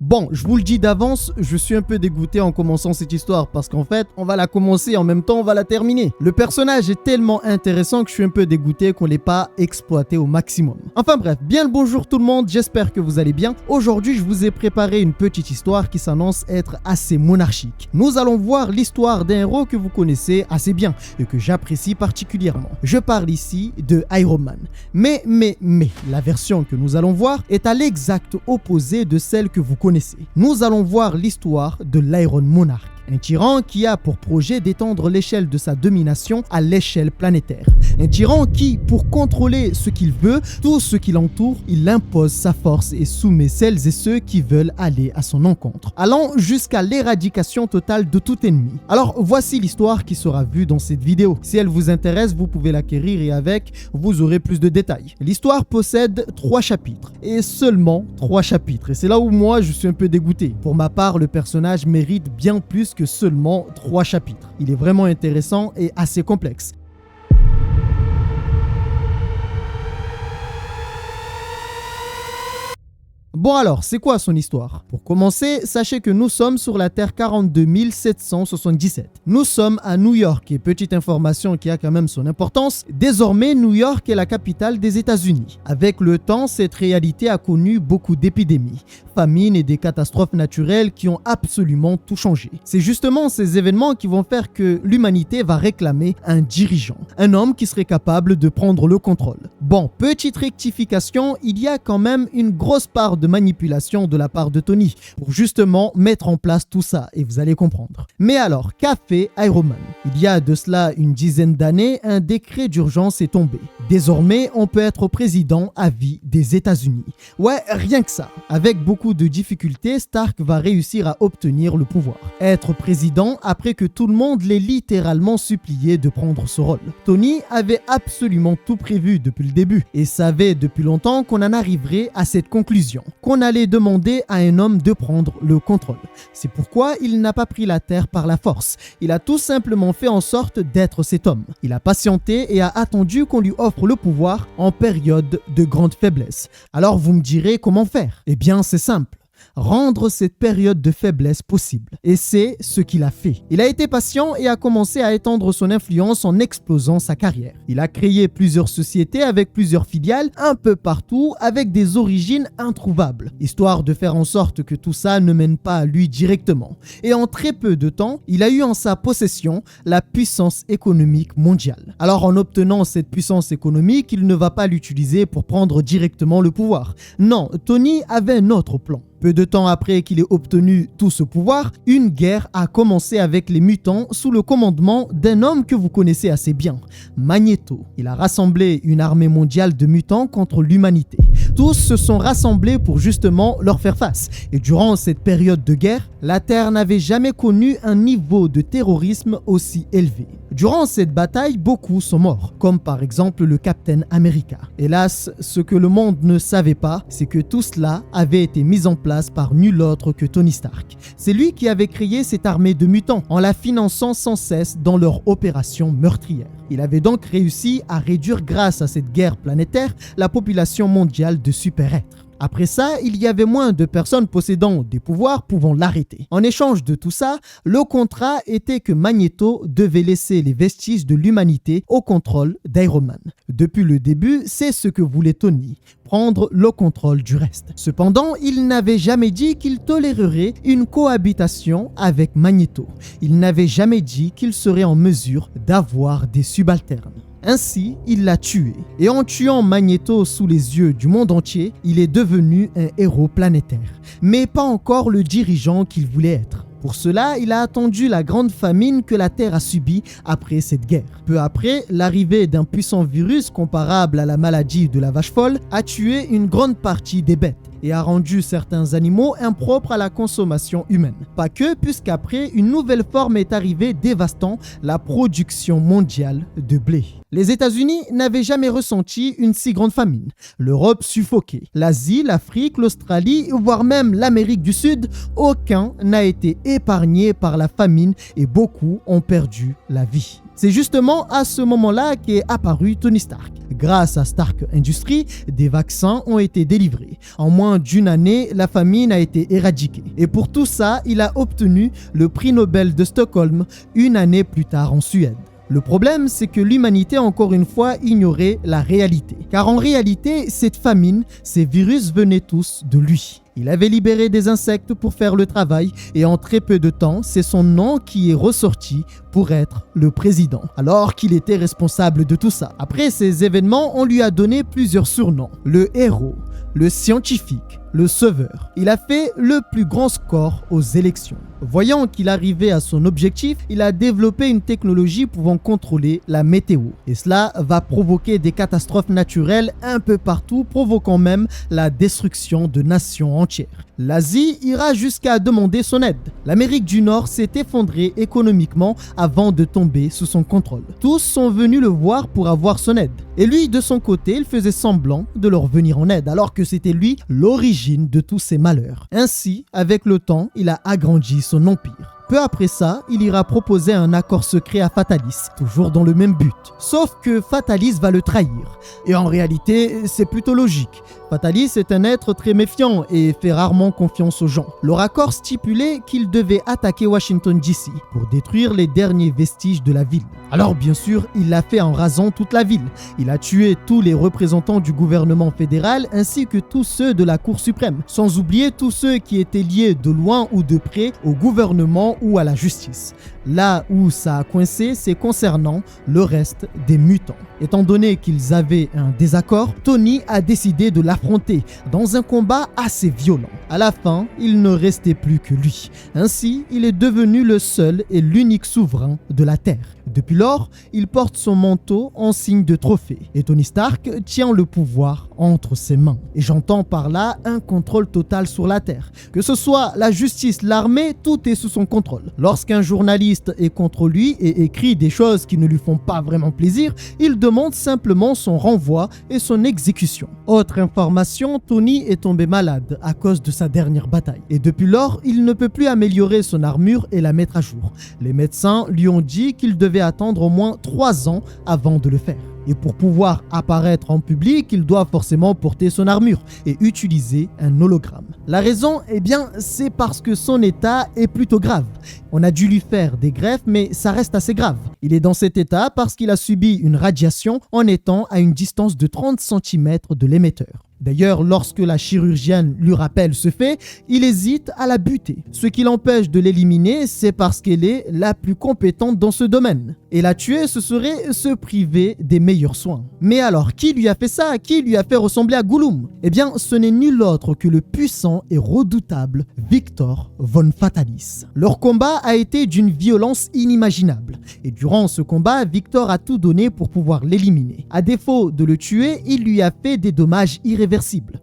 Bon, je vous le dis d'avance, je suis un peu dégoûté en commençant cette histoire parce qu'en fait, on va la commencer et en même temps, on va la terminer. Le personnage est tellement intéressant que je suis un peu dégoûté qu'on l'ait pas exploité au maximum. Enfin bref, bien le bonjour tout le monde, j'espère que vous allez bien. Aujourd'hui, je vous ai préparé une petite histoire qui s'annonce être assez monarchique. Nous allons voir l'histoire d'un héros que vous connaissez assez bien et que j'apprécie particulièrement. Je parle ici de Iron Man. Mais, la version que nous allons voir est à l'exact opposé de celle que vous connaissez. Nous allons voir l'histoire de l'Iron Monarch, un tyran qui a pour projet d'étendre l'échelle de sa domination à l'échelle planétaire. Un tyran qui, pour contrôler ce qu'il veut, tout ce qui l'entoure, il impose sa force et soumet celles et ceux qui veulent aller à son encontre, allant jusqu'à l'éradication totale de tout ennemi. Alors voici l'histoire qui sera vue dans cette vidéo. Si elle vous intéresse, vous pouvez l'acquérir et avec, vous aurez plus de détails. L'histoire possède 3 chapitres, et seulement 3 chapitres. Et c'est là où moi je suis un peu dégoûté. Pour ma part, le personnage mérite bien plus que seulement 3 chapitres. Il est vraiment intéressant et assez complexe. Bon alors, c'est quoi son histoire? Pour commencer, sachez que nous sommes sur la Terre 42 777. Nous sommes à New York et petite information qui a quand même son importance, désormais New York est la capitale des États-Unis. Avec le temps, cette réalité a connu beaucoup d'épidémies, famines et des catastrophes naturelles qui ont absolument tout changé. C'est justement ces événements qui vont faire que l'humanité va réclamer un dirigeant, un homme qui serait capable de prendre le contrôle. Bon, petite rectification, il y a quand même une grosse part de manipulation de la part de Tony pour justement mettre en place tout ça et vous allez comprendre. Mais alors, qu'a fait Iron Man? Il y a de cela une dizaine d'années, un décret d'urgence est tombé. Désormais, on peut être président à vie des États-Unis. Ouais, rien que ça. Avec beaucoup de difficultés, Stark va réussir à obtenir le pouvoir. Être président après que tout le monde l'ait littéralement supplié de prendre ce rôle. Tony avait absolument tout prévu depuis le début et savait depuis longtemps qu'on en arriverait à cette conclusion, qu'on allait demander à un homme de prendre le contrôle. C'est pourquoi il n'a pas pris la terre par la force. Il a tout simplement fait en sorte d'être cet homme. Il a patienté et a attendu qu'on lui offre le pouvoir en période de grande faiblesse. Alors vous me direz comment faire? Eh bien c'est simple. Rendre cette période de faiblesse possible. Et c'est ce qu'il a fait. Il a été patient et a commencé à étendre son influence en explosant sa carrière. Il a créé plusieurs sociétés avec plusieurs filiales un peu partout avec des origines introuvables, histoire de faire en sorte que tout ça ne mène pas à lui directement. Et en très peu de temps, il a eu en sa possession la puissance économique mondiale. Alors en obtenant cette puissance économique, il ne va pas l'utiliser pour prendre directement le pouvoir. Non, Tony avait un autre plan. Peu de temps après qu'il ait obtenu tout ce pouvoir, une guerre a commencé avec les mutants sous le commandement d'un homme que vous connaissez assez bien, Magneto. Il a rassemblé une armée mondiale de mutants contre l'humanité. Tous se sont rassemblés pour justement leur faire face. Et durant cette période de guerre, la Terre n'avait jamais connu un niveau de terrorisme aussi élevé. Durant cette bataille, beaucoup sont morts, comme par exemple le Captain America. Hélas, ce que le monde ne savait pas, c'est que tout cela avait été mis en place par nul autre que Tony Stark. C'est lui qui avait créé cette armée de mutants en la finançant sans cesse dans leurs opérations meurtrières. Il avait donc réussi à réduire grâce à cette guerre planétaire la population mondiale de super-êtres. Après ça, il y avait moins de personnes possédant des pouvoirs pouvant l'arrêter. En échange de tout ça, le contrat était que Magneto devait laisser les vestiges de l'humanité au contrôle d'Iron Man. Depuis le début, c'est ce que voulait Tony, prendre le contrôle du reste. Cependant, il n'avait jamais dit qu'il tolérerait une cohabitation avec Magneto. Il n'avait jamais dit qu'il serait en mesure d'avoir des subalternes. Ainsi, il l'a tué. Et en tuant Magneto sous les yeux du monde entier, il est devenu un héros planétaire. Mais pas encore le dirigeant qu'il voulait être. Pour cela, il a attendu la grande famine que la Terre a subie après cette guerre. Peu après, l'arrivée d'un puissant virus comparable à la maladie de la vache folle a tué une grande partie des bêtes et a rendu certains animaux impropres à la consommation humaine. Pas que, puisqu'après, une nouvelle forme est arrivée dévastant la production mondiale de blé. Les États-Unis n'avaient jamais ressenti une si grande famine. L'Europe suffoquait. L'Asie, l'Afrique, l'Australie, voire même l'Amérique du Sud, aucun n'a été épargné par la famine et beaucoup ont perdu la vie. C'est justement à ce moment-là qu'est apparu Tony Stark. Grâce à Stark Industries, des vaccins ont été délivrés. En moins d'une année, la famine a été éradiquée. Et pour tout ça, il a obtenu le prix Nobel de Stockholm une année plus tard en Suède. Le problème, c'est que l'humanité a encore une fois ignoré la réalité. Car en réalité, cette famine, ces virus venaient tous de lui. Il avait libéré des insectes pour faire le travail et en très peu de temps, c'est son nom qui est ressorti pour être le président, alors qu'il était responsable de tout ça. Après ces événements, on lui a donné plusieurs surnoms. Le héros, le scientifique, le sauveur. Il a fait le plus grand score aux élections. Voyant qu'il arrivait à son objectif, il a développé une technologie pouvant contrôler la météo. Et cela va provoquer des catastrophes naturelles un peu partout, provoquant même la destruction de nations entières. L'Asie ira jusqu'à demander son aide. L'Amérique du Nord s'est effondrée économiquement avant de tomber sous son contrôle. Tous sont venus le voir pour avoir son aide. Et lui, de son côté, il faisait semblant de leur venir en aide, alors que c'était lui l'origine de tous ces malheurs. Ainsi, avec le temps, il a agrandi son empire. Peu après ça, il ira proposer un accord secret à Fatalis, toujours dans le même but. Sauf que Fatalis va le trahir. Et en réalité, c'est plutôt logique. Fatalis est un être très méfiant et fait rarement confiance aux gens. Leur accord stipulait qu'il devait attaquer Washington DC pour détruire les derniers vestiges de la ville. Alors bien sûr, il l'a fait en rasant toute la ville. Il a tué tous les représentants du gouvernement fédéral ainsi que tous ceux de la Cour suprême, sans oublier tous ceux qui étaient liés de loin ou de près au gouvernement ou à la justice. Là où ça a coincé, c'est concernant le reste des mutants. Étant donné qu'ils avaient un désaccord, Tony a décidé de l'affronter dans un combat assez violent. À la fin, il ne restait plus que lui. Ainsi, il est devenu le seul et l'unique souverain de la Terre. Depuis lors, il porte son manteau en signe de trophée et Tony Stark tient le pouvoir entre ses mains. Et j'entends par là un contrôle total sur la Terre. Que ce soit la justice, l'armée, tout est sous son contrôle. Lorsqu'un journaliste est contre lui et écrit des choses qui ne lui font pas vraiment plaisir, il demande simplement son renvoi et son exécution. Autre information, Tony est tombé malade à cause de sa dernière bataille. Et depuis lors, il ne peut plus améliorer son armure et la mettre à jour. Les médecins lui ont dit qu'il devait attendre au moins 3 ans avant de le faire. Et pour pouvoir apparaître en public, il doit forcément porter son armure et utiliser un hologramme. La raison, c'est parce que son état est plutôt grave. On a dû lui faire des greffes, mais ça reste assez grave. Il est dans cet état parce qu'il a subi une radiation en étant à une distance de 30 cm de l'émetteur. D'ailleurs, lorsque la chirurgienne lui rappelle ce fait, il hésite à la buter. Ce qui l'empêche de l'éliminer, c'est parce qu'elle est la plus compétente dans ce domaine. Et la tuer, ce serait se priver des meilleurs soins. Mais alors, qui lui a fait ça? Qui lui a fait ressembler à Gollum? Ce n'est nul autre que le puissant et redoutable Victor Von Fatalis. Leur combat a été d'une violence inimaginable. Et durant ce combat, Victor a tout donné pour pouvoir l'éliminer. À défaut de le tuer, il lui a fait des dommages irréversibles.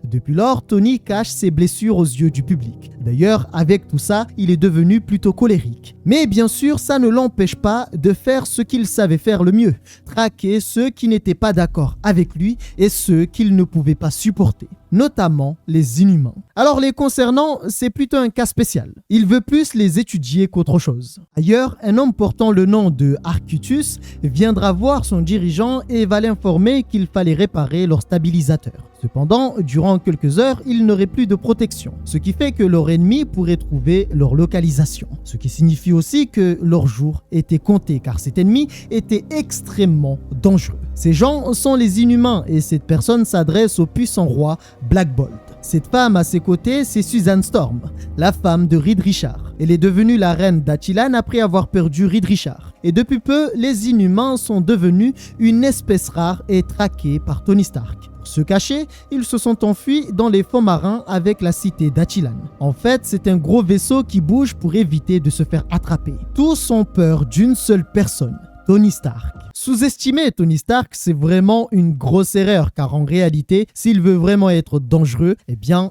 Depuis lors, Tony cache ses blessures aux yeux du public. D'ailleurs, avec tout ça, il est devenu plutôt colérique. Mais bien sûr, ça ne l'empêche pas de faire ce qu'il savait faire le mieux, traquer ceux qui n'étaient pas d'accord avec lui et ceux qu'il ne pouvait pas supporter, notamment les inhumains. Alors les concernant, c'est plutôt un cas spécial. Il veut plus les étudier qu'autre chose. Ailleurs, un homme portant le nom de Arcutus viendra voir son dirigeant et va l'informer qu'il fallait réparer leur stabilisateur. Cependant, durant quelques heures, il n'aurait plus de protection, ce qui fait que leur ennemi pourrait trouver leur localisation. Ce qui signifie aussi que leur jour était compté, car cet ennemi était extrêmement dangereux. Ces gens sont les inhumains et cette personne s'adresse au puissant roi Black Bolt. Cette femme à ses côtés, c'est Susan Storm, la femme de Reed Richards. Elle est devenue la reine d'Attilan après avoir perdu Reed Richards. Et depuis peu, les inhumains sont devenus une espèce rare et traquée par Tony Stark. Pour se cacher, ils se sont enfuis dans les fonds marins avec la cité d'Attilan. En fait, c'est un gros vaisseau qui bouge pour éviter de se faire attraper. Tous ont peur d'une seule personne, Tony Stark. Sous-estimer Tony Stark, c'est vraiment une grosse erreur, car en réalité, s'il veut vraiment être dangereux,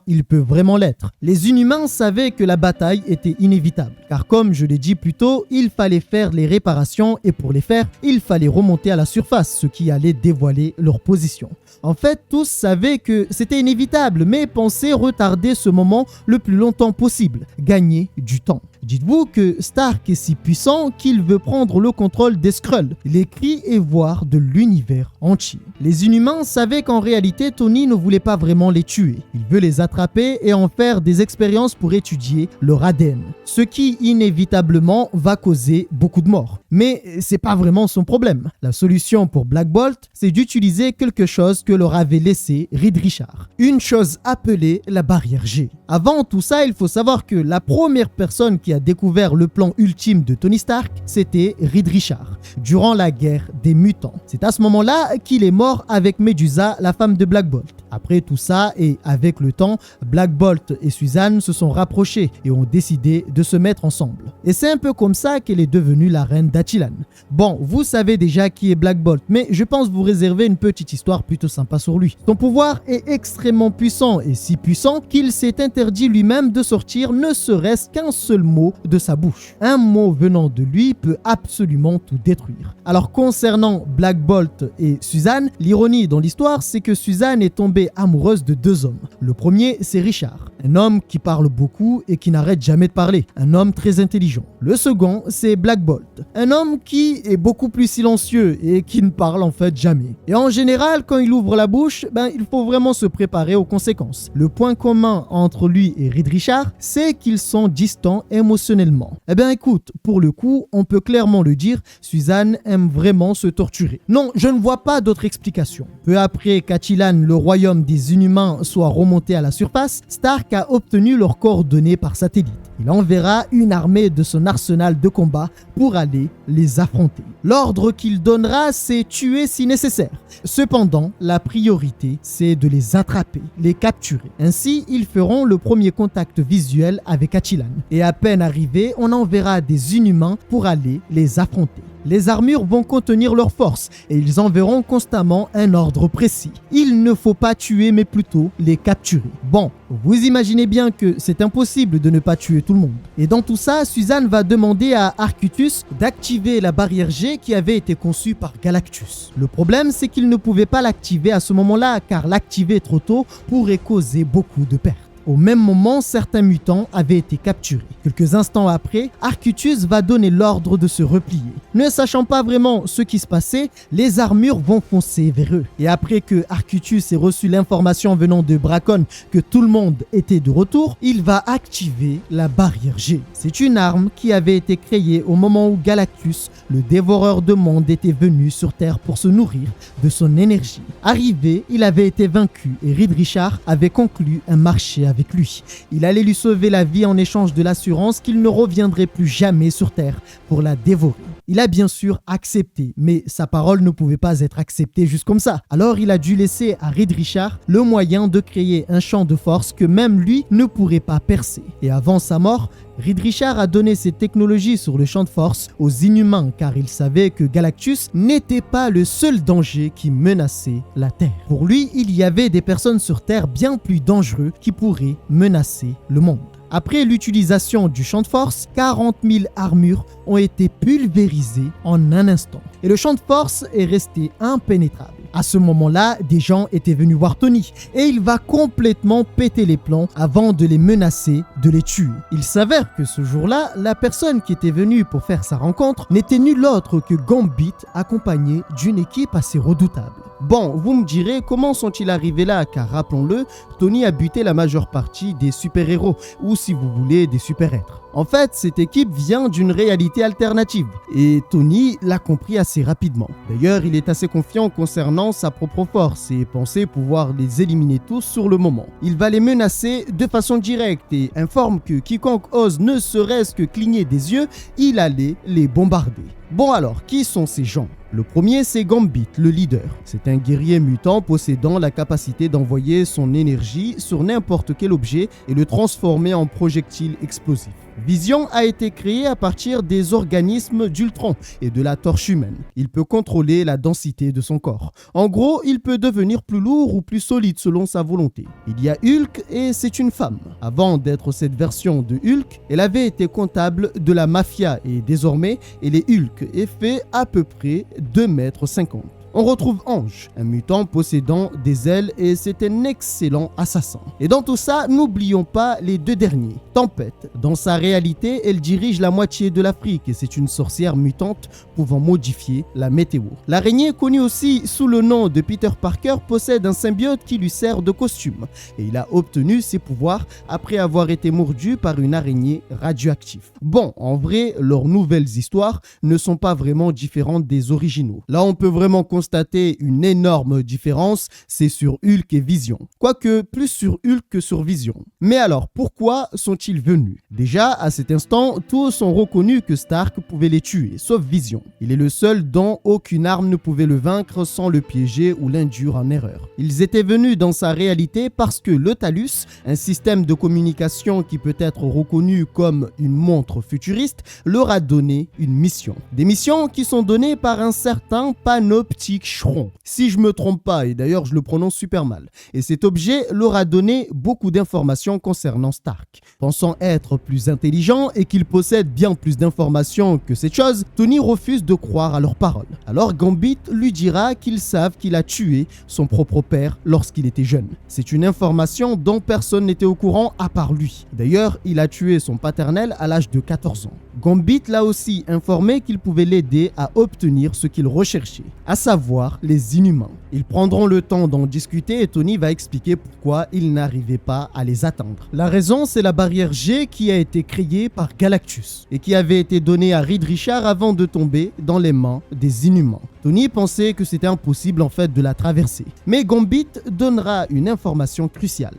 il peut vraiment l'être. Les Inhumains savaient que la bataille était inévitable, car comme je l'ai dit plus tôt, il fallait faire les réparations et pour les faire, il fallait remonter à la surface, ce qui allait dévoiler leur position. En fait, tous savaient que c'était inévitable, mais pensaient retarder ce moment le plus longtemps possible, gagner du temps. Dites-vous que Stark est si puissant qu'il veut prendre le contrôle des Skrulls, les cris et voire de l'univers entier. Les Inhumains savaient qu'en réalité Tony ne voulait pas vraiment les tuer. Il veut les attraper et en faire des expériences pour étudier leur ADN, ce qui inévitablement va causer beaucoup de morts. Mais c'est pas vraiment son problème. La solution pour Black Bolt, c'est d'utiliser quelque chose que leur avait laissé Reed Richards. Une chose appelée la barrière G. Avant tout ça, il faut savoir que la première personne qui a découvert le plan ultime de Tony Stark, c'était Reed Richards, durant la guerre des mutants. C'est à ce moment-là qu'il est mort avec Medusa, la femme de Black Bolt. Après tout ça, et avec le temps, Black Bolt et Suzanne se sont rapprochés et ont décidé de se mettre ensemble. Et c'est un peu comme ça qu'elle est devenue la reine d'Attilan. Bon, vous savez déjà qui est Black Bolt, mais je pense vous réserver une petite histoire plutôt sympa sur lui. Son pouvoir est extrêmement puissant et si puissant qu'il s'est interdit lui-même de sortir ne serait-ce qu'un seul mot de sa bouche. Un mot venant de lui peut absolument tout détruire. Alors concernant Black Bolt et Suzanne, l'ironie dans l'histoire, c'est que Suzanne est tombée amoureuse de deux hommes. Le premier, c'est Richard, un homme qui parle beaucoup et qui n'arrête jamais de parler, un homme très intelligent. Le second, c'est Black Bolt, un homme qui est beaucoup plus silencieux et qui ne parle en fait jamais. Et en général, quand il ouvre la bouche, il faut vraiment se préparer aux conséquences. Le point commun entre lui et Reed Richards, c'est qu'ils sont distants émotionnellement. Écoute, pour le coup, on peut clairement le dire, Suzanne aime vraiment se torturer. Non, je ne vois pas d'autre explication. Peu après qu'Attilan, le royaume des Inhumains, soit remonté à la surface, Stark a obtenu leurs coordonnées par satellite. Il enverra une armée de son arsenal de combat pour aller les affronter. L'ordre qu'il donnera, c'est tuer si nécessaire. Cependant, la priorité, c'est de les attraper, les capturer. Ainsi, ils feront le premier contact visuel avec Attilan. Et à peine arrivés, on enverra des Inhumains pour aller les affronter. Les armures vont contenir leurs forces et ils enverront constamment un ordre précis. Il ne faut pas tuer mais plutôt les capturer. Bon, vous imaginez bien que c'est impossible de ne pas tuer tout le monde. Et dans tout ça, Suzanne va demander à Arcutus d'activer la barrière G qui avait été conçue par Galactus. Le problème, c'est qu'il ne pouvait pas l'activer à ce moment-là car l'activer trop tôt pourrait causer beaucoup de pertes. Au même moment, certains mutants avaient été capturés. Quelques instants après, Arcutus va donner l'ordre de se replier. Ne sachant pas vraiment ce qui se passait, les armures vont foncer vers eux. Et après que Arcutus ait reçu l'information venant de Brackon que tout le monde était de retour, il va activer la barrière G. C'est une arme qui avait été créée au moment où Galactus, le dévoreur de monde, était venu sur Terre pour se nourrir de son énergie. Arrivé, il avait été vaincu et Reed Richards avait conclu un marché avec lui. Il allait lui sauver la vie en échange de l'assurance qu'il ne reviendrait plus jamais sur Terre pour la dévorer. Il a bien sûr accepté, mais sa parole ne pouvait pas être acceptée juste comme ça. Alors il a dû laisser à Reed Richards le moyen de créer un champ de force que même lui ne pourrait pas percer. Et avant sa mort, Reed Richards a donné ses technologies sur le champ de force aux Inhumains car il savait que Galactus n'était pas le seul danger qui menaçait la Terre. Pour lui, il y avait des personnes sur Terre bien plus dangereuses qui pourraient menacer le monde. Après l'utilisation du champ de force, 40 000 armures ont été pulvérisées en un instant. Et le champ de force est resté impénétrable. À ce moment-là, des gens étaient venus voir Tony et il va complètement péter les plombs avant de les menacer de les tuer. Il s'avère que ce jour-là, la personne qui était venue pour faire sa rencontre n'était nulle autre que Gambit, accompagné d'une équipe assez redoutable. Bon, vous me direz, comment sont-ils arrivés là? Car rappelons-le, Tony a buté la majeure partie des super-héros, ou si vous voulez, des super-êtres. En fait, cette équipe vient d'une réalité alternative, et Tony l'a compris assez rapidement. D'ailleurs, il est assez confiant concernant sa propre force et pensait pouvoir les éliminer tous sur le moment. Il va les menacer de façon directe et informe que quiconque ose ne serait-ce que cligner des yeux, il allait les bombarder. Bon alors, qui sont ces gens? Le premier, c'est Gambit, le leader. C'est un guerrier mutant possédant la capacité d'envoyer son énergie sur n'importe quel objet et le transformer en projectile explosif. Vision a été créé à partir des organismes d'Ultron et de la torche humaine. Il peut contrôler la densité de son corps. En gros, il peut devenir plus lourd ou plus solide selon sa volonté. Il y a Hulk et c'est une femme. Avant d'être cette version de Hulk, elle avait été comptable de la mafia et désormais, elle est Hulk et fait à peu près 2,50 m. On retrouve Ange, un mutant possédant des ailes et c'est un excellent assassin. Et dans tout ça, n'oublions pas les deux derniers. Tempête, dans sa réalité, elle dirige la moitié de l'Afrique et c'est une sorcière mutante pouvant modifier la météo. L'araignée, connue aussi sous le nom de Peter Parker, possède un symbiote qui lui sert de costume et il a obtenu ses pouvoirs après avoir été mordu par une araignée radioactive. Bon, en vrai, leurs nouvelles histoires ne sont pas vraiment différentes des originaux. Là, on peut vraiment constater une énorme différence, c'est sur Hulk et Vision. Quoique, plus sur Hulk que sur Vision. Mais alors, pourquoi sont-ils venus? Déjà, à cet instant, tous ont reconnu que Stark pouvait les tuer, sauf Vision. Il est le seul dont aucune arme ne pouvait le vaincre sans le piéger ou l'induire en erreur. Ils étaient venus dans sa réalité parce que le Talus, un système de communication qui peut être reconnu comme une montre futuriste, leur a donné une mission. Des missions qui sont données par un certain Panoptic Shron. Si je me trompe pas, et d'ailleurs je le prononce super mal. Et cet objet leur a donné beaucoup d'informations concernant Stark. Pensant être plus intelligent et qu'il possède bien plus d'informations que cette chose, Tony refuse de croire à leurs paroles. Alors Gambit lui dira qu'ils savent qu'il a tué son propre père lorsqu'il était jeune. C'est une information dont personne n'était au courant à part lui. D'ailleurs, il a tué son paternel à l'âge de 14 ans. Gambit l'a aussi informé qu'il pouvait l'aider à obtenir ce qu'il recherchait, à savoir les Inhumains. Ils prendront le temps d'en discuter et Tony va expliquer pourquoi il n'arrivait pas à les atteindre. La raison, c'est la barrière G qui a été créée par Galactus et qui avait été donnée à Reed Richards avant de tomber dans les mains des Inhumains. Tony pensait que c'était impossible en fait de la traverser. Mais Gambit donnera une information cruciale.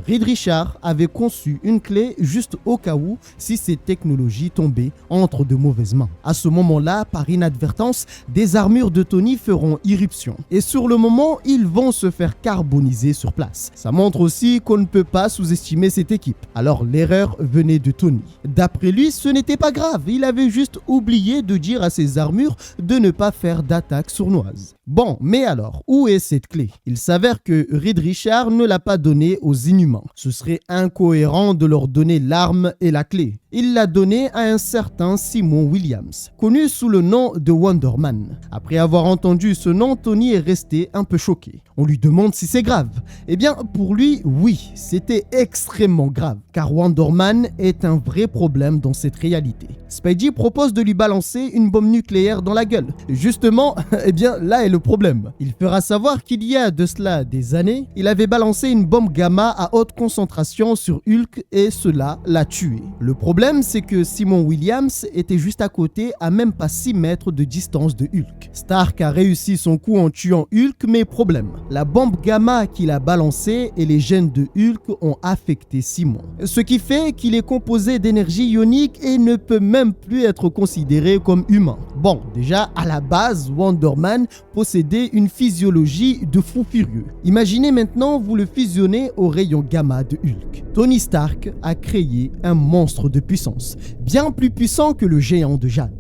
Reed Richards avait conçu une clé juste au cas où si ces technologies tombaient entre de mauvaises mains. À ce moment-là, par inadvertance, des armures de Tony feront irruption. Et sur le moment, ils vont se faire carboniser sur place. Ça montre aussi qu'on ne peut pas sous-estimer cette équipe. Alors l'erreur venait de Tony. D'après lui, ce n'était pas grave. Il avait juste oublié de dire à ses armures de ne pas faire d'attaque sournoise. Bon, mais alors, où est cette clé? Il s'avère que Reed Richards ne l'a pas donnée aux Inhumains. Ce serait incohérent de leur donner l'arme et la clé. Il l'a donnée à un certain Simon Williams, connu sous le nom de Wonder Man. Après avoir entendu ce nom, Tony est resté un peu choqué. On lui demande si c'est grave. Eh bien, pour lui, oui, c'était extrêmement grave, car Wonder Man est un vrai problème dans cette réalité. Spidey propose de lui balancer une bombe nucléaire dans la gueule. Justement, eh bien, là est le problème. Il fera savoir qu'il y a de cela des années, il avait balancé une bombe gamma à haute concentration sur Hulk et cela l'a tué. Le problème, c'est que Simon Williams était juste à côté, à même pas 6 mètres de distance de Hulk. Stark a réussi son coup en tuant Hulk, mais problème. La bombe gamma qu'il a balancée et les gènes de Hulk ont affecté Simon. Ce qui fait qu'il est composé d'énergie ionique et ne peut même plus être considéré comme humain. Bon, déjà, à la base, Wonder Man possédait une physiologie de fou furieux. Imaginez maintenant, vous le fusionnez au rayon gamma de Hulk. Tony Stark a créé un monstre de puissance, bien plus puissant que le géant de jade.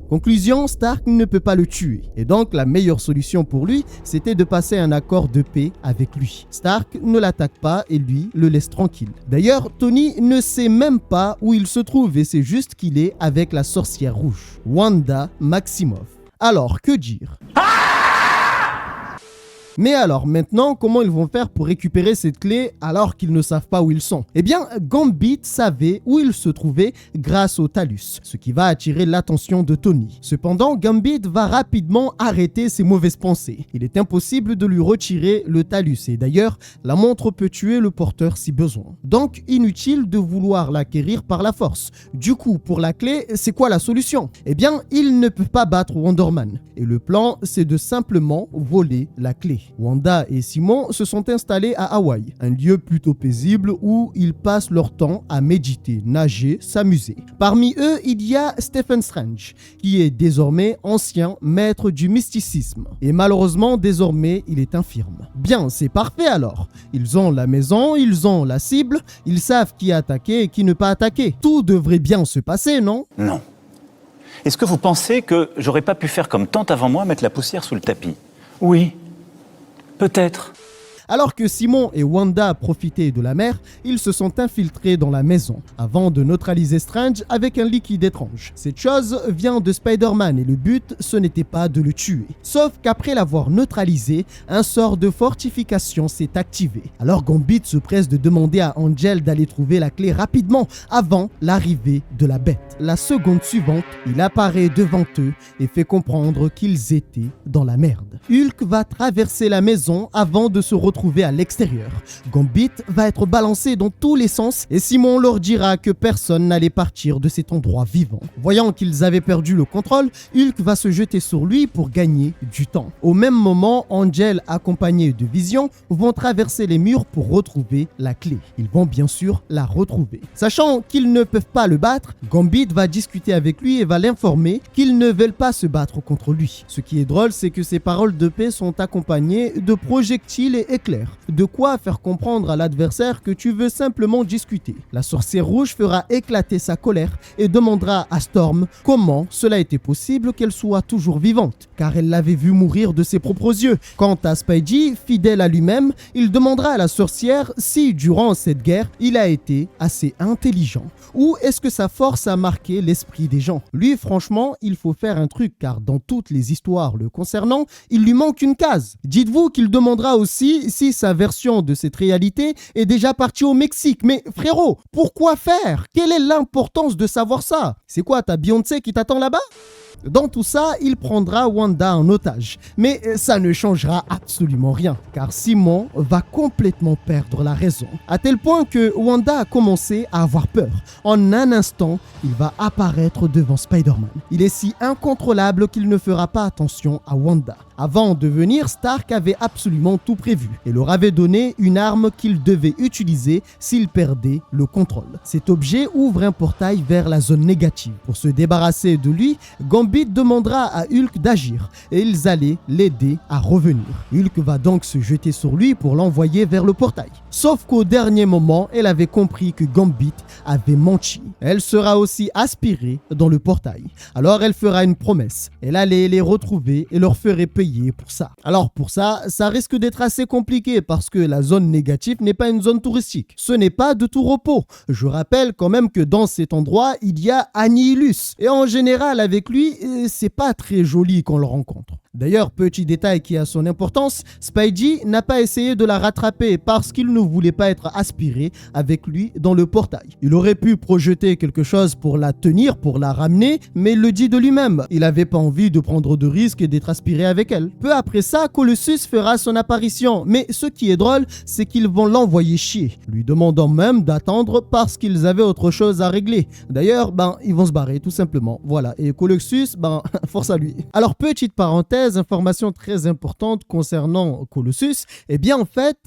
Conclusion, Stark ne peut pas le tuer. Et donc, la meilleure solution pour lui, c'était de passer un accord de paix avec lui. Stark ne l'attaque pas et lui le laisse tranquille. D'ailleurs, Tony ne sait même pas où il se trouve et c'est juste qu'il est avec la sorcière rouge, Wanda Maximoff. Alors, que dire ? Mais alors, maintenant, comment ils vont faire pour récupérer cette clé alors qu'ils ne savent pas où ils sont? Eh bien, Gambit savait où il se trouvait grâce au Talus, ce qui va attirer l'attention de Tony. Cependant, Gambit va rapidement arrêter ses mauvaises pensées. Il est impossible de lui retirer le Talus et d'ailleurs, la montre peut tuer le porteur si besoin. Donc, inutile de vouloir l'acquérir par la force. Du coup, pour la clé, c'est quoi la solution? Eh bien, il ne peut pas battre Wonder Man. Et le plan, c'est de simplement voler la clé. Wanda et Simon se sont installés à Hawaï, un lieu plutôt paisible où ils passent leur temps à méditer, nager, s'amuser. Parmi eux, il y a Stephen Strange, qui est désormais ancien maître du mysticisme. Et malheureusement, désormais, il est infirme. Bien, c'est parfait alors. Ils ont la maison, ils ont la cible, ils savent qui attaquer et qui ne pas attaquer. Tout devrait bien se passer, non? Non. Est-ce que vous pensez que j'aurais pas pu faire comme tant avant moi, mettre la poussière sous le tapis? Oui. Peut-être. Alors que Simon et Wanda profitaient de la mer, ils se sont infiltrés dans la maison avant de neutraliser Strange avec un liquide étrange. Cette chose vient de Spider-Man et le but, ce n'était pas de le tuer. Sauf qu'après l'avoir neutralisé, un sort de fortification s'est activé. Alors Gambit se presse de demander à Angel d'aller trouver la clé rapidement avant l'arrivée de la bête. La seconde suivante, il apparaît devant eux et fait comprendre qu'ils étaient dans la merde. Hulk va traverser la maison avant de se retrouver à l'extérieur. Gambit va être balancé dans tous les sens et Simon leur dira que personne n'allait partir de cet endroit vivant. Voyant qu'ils avaient perdu le contrôle, Hulk va se jeter sur lui pour gagner du temps. Au même moment, Angel accompagné de Vision vont traverser les murs pour retrouver la clé. Ils vont bien sûr la retrouver. Sachant qu'ils ne peuvent pas le battre, Gambit va discuter avec lui et va l'informer qu'ils ne veulent pas se battre contre lui. Ce qui est drôle, c'est que ces paroles de paix sont accompagnées de projectiles et éclairs. De quoi faire comprendre à l'adversaire que tu veux simplement discuter. La sorcière rouge fera éclater sa colère et demandera à Storm comment cela était possible qu'elle soit toujours vivante, car elle l'avait vue mourir de ses propres yeux. Quant à Spidey, fidèle à lui-même, il demandera à la sorcière si, durant cette guerre, il a été assez intelligent. Ou est-ce que sa force a marqué l'esprit des gens? Lui, franchement, il faut faire un truc, car dans toutes les histoires le concernant, il lui manque une case. Dites-vous qu'il demandera aussi si sa version de cette réalité est déjà partie au Mexique. Mais frérot, pourquoi faire? Quelle est l'importance de savoir ça? C'est quoi, ta Beyoncé qui t'attend là-bas? Dans tout ça, il prendra Wanda en otage. Mais ça ne changera absolument rien, car Simon va complètement perdre la raison. À tel point que Wanda a commencé à avoir peur. En un instant, il va apparaître devant Spider-Man. Il est si incontrôlable qu'il ne fera pas attention à Wanda. Avant de venir, Stark avait absolument tout prévu et leur avait donné une arme qu'il devait utiliser s'il perdait le contrôle. Cet objet ouvre un portail vers la zone négative. Pour se débarrasser de lui, Gambit demandera à Hulk d'agir et ils allaient l'aider à revenir. Hulk va donc se jeter sur lui pour l'envoyer vers le portail. Sauf qu'au dernier moment, elle avait compris que Gambit avait menti. Elle sera aussi aspirée dans le portail. Alors elle fera une promesse. Elle allait les retrouver et leur ferait payer pour ça. Alors pour ça, ça risque d'être assez compliqué parce que la zone négative n'est pas une zone touristique. Ce n'est pas de tout repos. Je rappelle quand même que dans cet endroit, il y a Annihilus. Et en général, avec lui, c'est pas très joli qu'on le rencontre. D'ailleurs, petit détail qui a son importance, Spidey n'a pas essayé de la rattraper parce qu'il ne voulait pas être aspiré avec lui dans le portail. Il aurait pu projeter quelque chose pour la tenir, pour la ramener, mais il le dit de lui-même. Il n'avait pas envie de prendre de risques et d'être aspiré avec elle. Peu après ça, Colossus fera son apparition, mais ce qui est drôle, c'est qu'ils vont l'envoyer chier, lui demandant même d'attendre parce qu'ils avaient autre chose à régler. D'ailleurs, ils vont se barrer tout simplement. Voilà, et Colossus, force à lui. Alors, petite parenthèse, information très importante concernant Colossus, eh bien en fait,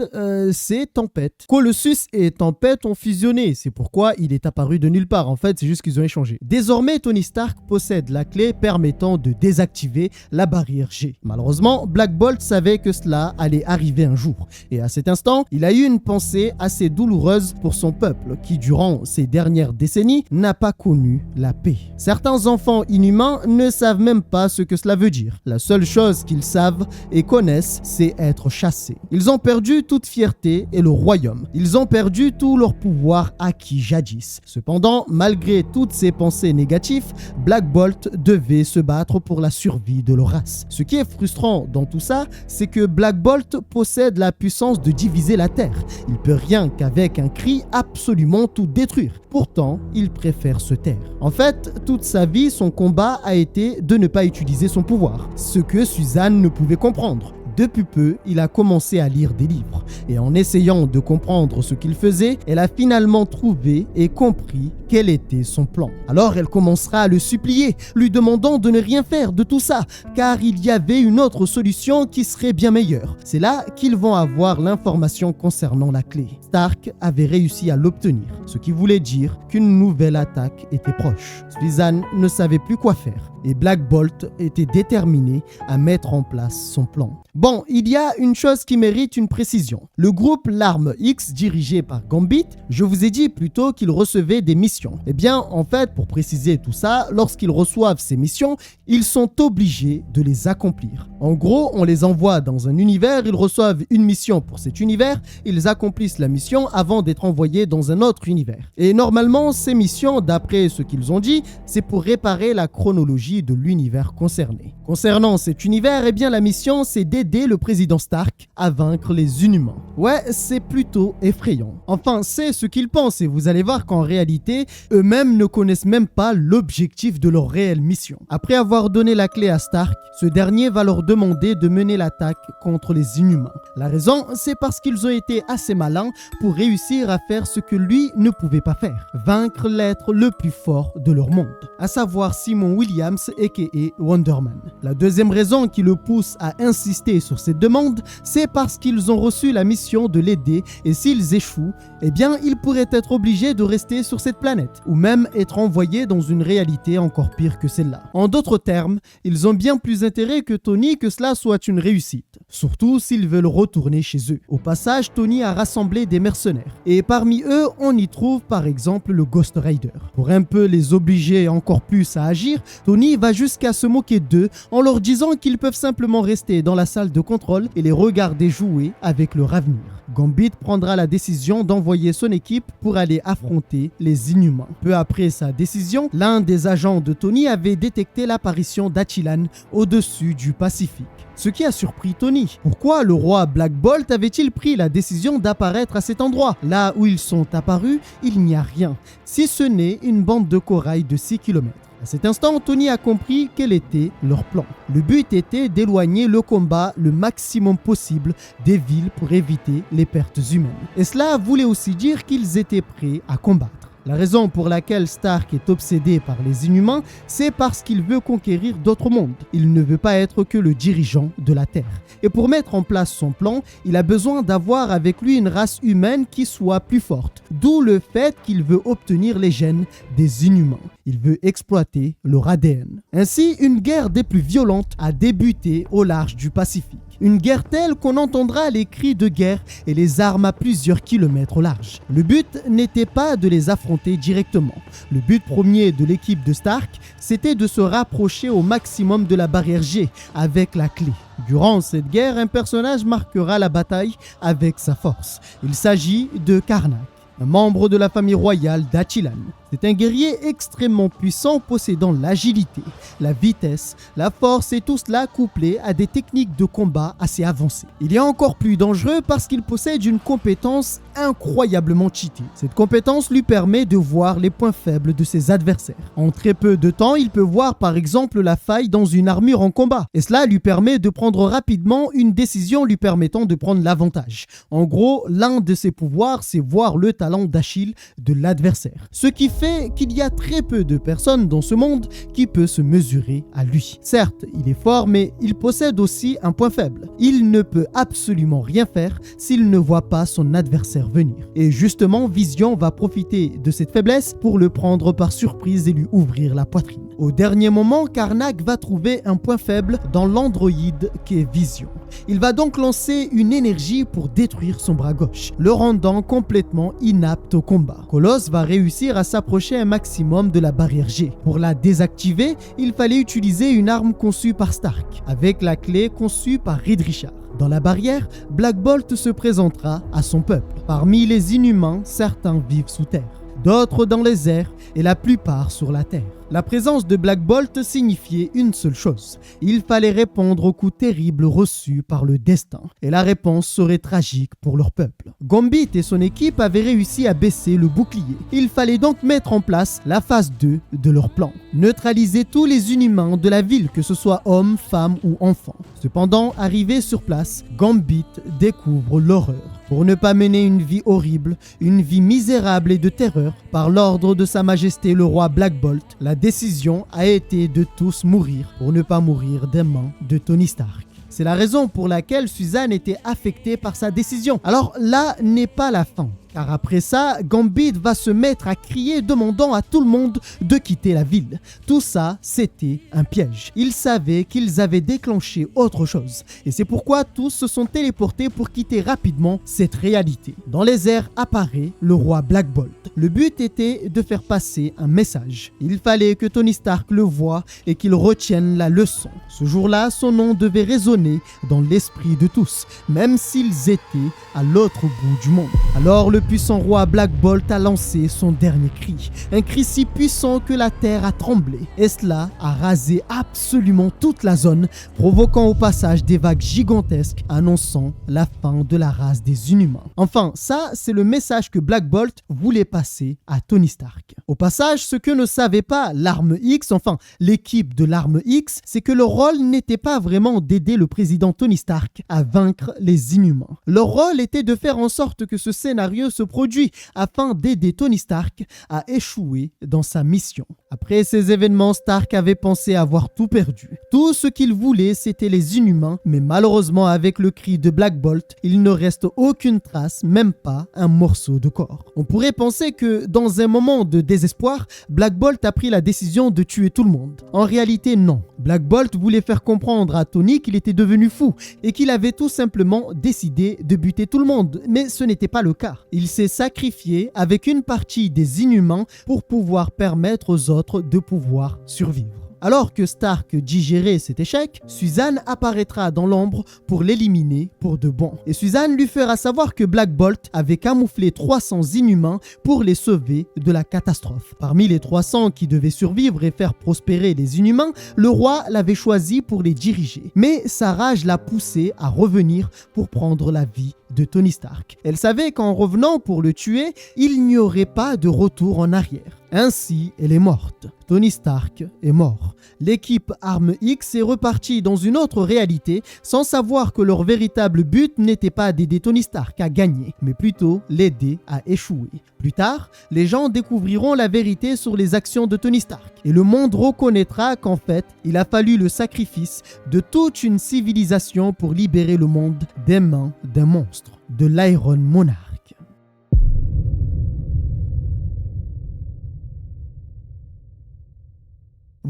c'est Tempête. Colossus et Tempête ont fusionné, c'est pourquoi il est apparu de nulle part. En fait, c'est juste qu'ils ont échangé. Désormais, Tony Stark possède la clé permettant de désactiver la barrière G. Malheureusement, Black Bolt savait que cela allait arriver un jour. Et à cet instant, il a eu une pensée assez douloureuse pour son peuple, qui durant ces dernières décennies n'a pas connu la paix. Certains enfants inhumains ne savent même pas ce que cela veut dire. La seule chose qu'ils savent et connaissent, c'est être chassés. Ils ont perdu toute fierté et le royaume. Ils ont perdu tout leur pouvoir acquis jadis. Cependant, malgré toutes ces pensées négatives, Black Bolt devait se battre pour la survie de leur race. Ce qui est frustrant dans tout ça, c'est que Black Bolt possède la puissance de diviser la Terre. Il peut rien qu'avec un cri absolument tout détruire. Pourtant, il préfère se taire. En fait, toute sa vie, son combat a été de ne pas utiliser son pouvoir. Ce que Suzanne ne pouvait comprendre. Depuis peu, il a commencé à lire des livres. Et en essayant de comprendre ce qu'il faisait, elle a finalement trouvé et compris quel était son plan. Alors elle commencera à le supplier, lui demandant de ne rien faire de tout ça, car il y avait une autre solution qui serait bien meilleure. C'est là qu'ils vont avoir l'information concernant la clé. Stark avait réussi à l'obtenir, ce qui voulait dire qu'une nouvelle attaque était proche. Suzanne ne savait plus quoi faire. et Black Bolt était déterminé à mettre en place son plan. Bon, il y a une chose qui mérite une précision. Le groupe L'Arme X, dirigé par Gambit, je vous ai dit plus tôt qu'il recevait des missions. Eh bien, en fait, pour préciser tout ça, lorsqu'ils reçoivent ces missions, ils sont obligés de les accomplir. En gros, on les envoie dans un univers, ils reçoivent une mission pour cet univers, ils accomplissent la mission avant d'être envoyés dans un autre univers. Et normalement, ces missions, d'après ce qu'ils ont dit, c'est pour réparer la chronologie de l'univers concerné. Concernant cet univers, eh bien la mission, c'est d'aider le président Stark à vaincre les Inhumains. Ouais, c'est plutôt effrayant. Enfin, c'est ce qu'ils pensent et vous allez voir qu'en réalité, eux-mêmes ne connaissent même pas l'objectif de leur réelle mission. Après avoir donné la clé à Stark, ce dernier va leur demander de mener l'attaque contre les Inhumains. La raison, c'est parce qu'ils ont été assez malins pour réussir à faire ce que lui ne pouvait pas faire, vaincre l'être le plus fort de leur monde, à savoir Simon Williams aka Wonder Man. La deuxième raison qui le pousse à insister sur cette demande, c'est parce qu'ils ont reçu la mission de l'aider et s'ils échouent, eh bien ils pourraient être obligés de rester sur cette planète ou même être envoyés dans une réalité encore pire que celle-là. En d'autres termes, ils ont bien plus intérêt que Tony que cela soit une réussite, surtout s'ils veulent retourner chez eux. Au passage, Tony a rassemblé des mercenaires et parmi eux, on y trouve par exemple le Ghost Rider. Pour un peu les obliger encore plus à agir, Tony va jusqu'à se moquer d'eux en leur disant qu'ils peuvent simplement rester dans la salle de contrôle et les regarder jouer avec leur avenir. Gambit prendra la décision d'envoyer son équipe pour aller affronter les Inhumains. Peu après sa décision, l'un des agents de Tony avait détecté l'apparition d'Attilan au-dessus du Pacifique. Ce qui a surpris Tony. Pourquoi le roi Black Bolt avait-il pris la décision d'apparaître à cet endroit? Là où ils sont apparus, il n'y a rien, si ce n'est une bande de corail de 6 km. À cet instant, Tony a compris quel était leur plan. Le but était d'éloigner le combat le maximum possible des villes pour éviter les pertes humaines. Et cela voulait aussi dire qu'ils étaient prêts à combattre. La raison pour laquelle Stark est obsédé par les Inhumains, c'est parce qu'il veut conquérir d'autres mondes. Il ne veut pas être que le dirigeant de la Terre. Et pour mettre en place son plan, il a besoin d'avoir avec lui une race humaine qui soit plus forte. D'où le fait qu'il veut obtenir les gènes des Inhumains. Il veut exploiter leur ADN. Ainsi, une guerre des plus violentes a débuté au large du Pacifique. Une guerre telle qu'on entendra les cris de guerre et les armes à plusieurs kilomètres au large. Le but n'était pas de les affronter directement. Le but premier de l'équipe de Stark, c'était de se rapprocher au maximum de la barrière G avec la clé. Durant cette guerre, un personnage marquera la bataille avec sa force. Il s'agit de Karnak, un membre de la famille royale d'Attilan. C'est un guerrier extrêmement puissant possédant l'agilité, la vitesse, la force et tout cela couplé à des techniques de combat assez avancées. Il est encore plus dangereux parce qu'il possède une compétence incroyablement cheatée. Cette compétence lui permet de voir les points faibles de ses adversaires. En très peu de temps, il peut voir par exemple la faille dans une armure en combat et cela lui permet de prendre rapidement une décision lui permettant de prendre l'avantage. En gros, l'un de ses pouvoirs, c'est voir le talent d'Achille de l'adversaire. Ce qui fait qu'il y a très peu de personnes dans ce monde qui peut se mesurer à lui. Certes, il est fort, mais il possède aussi un point faible. Il ne peut absolument rien faire s'il ne voit pas son adversaire venir. Et justement, Vision va profiter de cette faiblesse pour le prendre par surprise et lui ouvrir la poitrine. Au dernier moment, Karnak va trouver un point faible dans l'androïde qu'est Vision. Il va donc lancer une énergie pour détruire son bras gauche, le rendant complètement inapte au combat. Colosse va réussir à s'approcher un maximum de la barrière G. Pour la désactiver, il fallait utiliser une arme conçue par Stark, avec la clé conçue par Reed Richards. Dans la barrière, Black Bolt se présentera à son peuple. Parmi les Inhumains, certains vivent sous terre, d'autres dans les airs et la plupart sur la terre. La présence de Black Bolt signifiait une seule chose. Il fallait répondre aux coups terribles reçus par le destin. Et la réponse serait tragique pour leur peuple. Gambit et son équipe avaient réussi à baisser le bouclier. Il fallait donc mettre en place la phase 2 de leur plan. Neutraliser tous les Inhumains de la ville, que ce soit hommes, femmes ou enfants. Cependant, arrivé sur place, Gambit découvre l'horreur. Pour ne pas mener une vie horrible, une vie misérable et de terreur, par l'ordre de Sa Majesté le roi Black Bolt, la décision a été de tous mourir pour ne pas mourir des mains de Tony Stark. C'est la raison pour laquelle Suzanne était affectée par sa décision. Alors là n'est pas la fin. car après ça, Gambit va se mettre à crier demandant à tout le monde de quitter la ville. Tout ça, c'était un piège. Ils savaient qu'ils avaient déclenché autre chose et c'est pourquoi tous se sont téléportés pour quitter rapidement cette réalité. Dans les airs apparaît le roi Black Bolt. Le but était de faire passer un message. Il fallait que Tony Stark le voie et qu'il retienne la leçon. Ce jour-là, son nom devait résonner dans l'esprit de tous, même s'ils étaient à l'autre bout du monde. Alors le puissant roi Black Bolt a lancé son dernier cri. Un cri si puissant que la terre a tremblé. Et cela a rasé absolument toute la zone, provoquant au passage des vagues gigantesques annonçant la fin de la race des Inhumains. Enfin, ça, c'est le message que Black Bolt voulait passer à Tony Stark. Au passage, ce que ne savait pas l'Arme X, enfin l'équipe de l'Arme X, c'est que leur rôle n'était pas vraiment d'aider le président Tony Stark à vaincre les Inhumains. Leur rôle était de faire en sorte que ce scénario se produise afin d'aider Tony Stark à échouer dans sa mission. Après ces événements, Stark avait pensé avoir tout perdu. Tout ce qu'il voulait, c'était les Inhumains, mais malheureusement avec le cri de Black Bolt, il ne reste aucune trace, même pas un morceau de corps. On pourrait penser que dans un moment de désespoir, Black Bolt a pris la décision de tuer tout le monde. En réalité, non. Black Bolt voulait faire comprendre à Tony qu'il était devenu fou et qu'il avait tout simplement décidé de buter tout le monde, mais ce n'était pas le cas. Il s'est sacrifié avec une partie des Inhumains pour pouvoir permettre aux autres de pouvoir survivre. Alors que Stark digérait cet échec, Suzanne apparaîtra dans l'ombre pour l'éliminer pour de bon. Et Suzanne lui fera savoir que Black Bolt avait camouflé 300 Inhumains pour les sauver de la catastrophe. Parmi les 300 qui devaient survivre et faire prospérer les Inhumains, le roi l'avait choisi pour les diriger. Mais sa rage l'a poussé à revenir pour prendre la vie de Tony Stark. Elle savait qu'en revenant pour le tuer, il n'y aurait pas de retour en arrière. Ainsi, elle est morte. Tony Stark est mort. L'équipe Arme X est repartie dans une autre réalité sans savoir que leur véritable but n'était pas d'aider Tony Stark à gagner, mais plutôt l'aider à échouer. Plus tard, les gens découvriront la vérité sur les actions de Tony Stark et le monde reconnaîtra qu'en fait, il a fallu le sacrifice de toute une civilisation pour libérer le monde des mains d'un monstre, de l'Iron Monarch.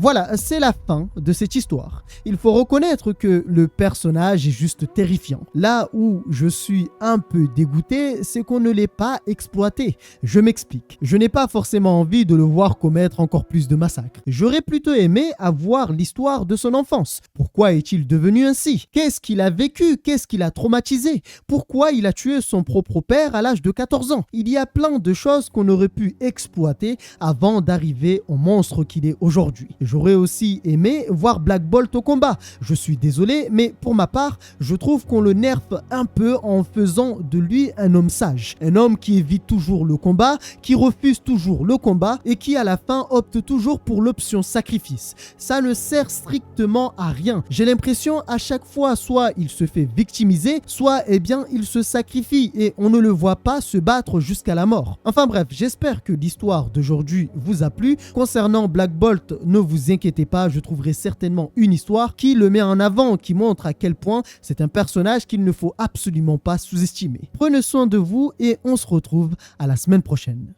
Voilà, c'est la fin de cette histoire. Il faut reconnaître que le personnage est juste terrifiant. Là où je suis un peu dégoûté, c'est qu'on ne l'ait pas exploité. Je m'explique. Je n'ai pas forcément envie de le voir commettre encore plus de massacres. J'aurais plutôt aimé avoir l'histoire de son enfance. Pourquoi est-il devenu ainsi? Qu'est-ce qu'il a vécu? Qu'est-ce qu'il a traumatisé? Pourquoi il a tué son propre père à l'âge de 14 ans? Il y a plein de choses qu'on aurait pu exploiter avant d'arriver au monstre qu'il est aujourd'hui. J'aurais aussi aimé voir Black Bolt au combat. Je suis désolé, mais pour ma part, je trouve qu'on le nerfe un peu en faisant de lui un homme sage. Un homme qui évite toujours le combat, qui refuse toujours le combat et qui à la fin opte toujours pour l'option sacrifice. Ça ne sert strictement à rien. J'ai l'impression à chaque fois, soit il se fait victimiser, soit il se sacrifie et on ne le voit pas se battre jusqu'à la mort. Enfin bref, j'espère que l'histoire d'aujourd'hui vous a plu. Concernant Black Bolt, ne vous inquiétez pas, je trouverai certainement une histoire qui le met en avant, qui montre à quel point c'est un personnage qu'il ne faut absolument pas sous-estimer. Prenez soin de vous et on se retrouve à la semaine prochaine.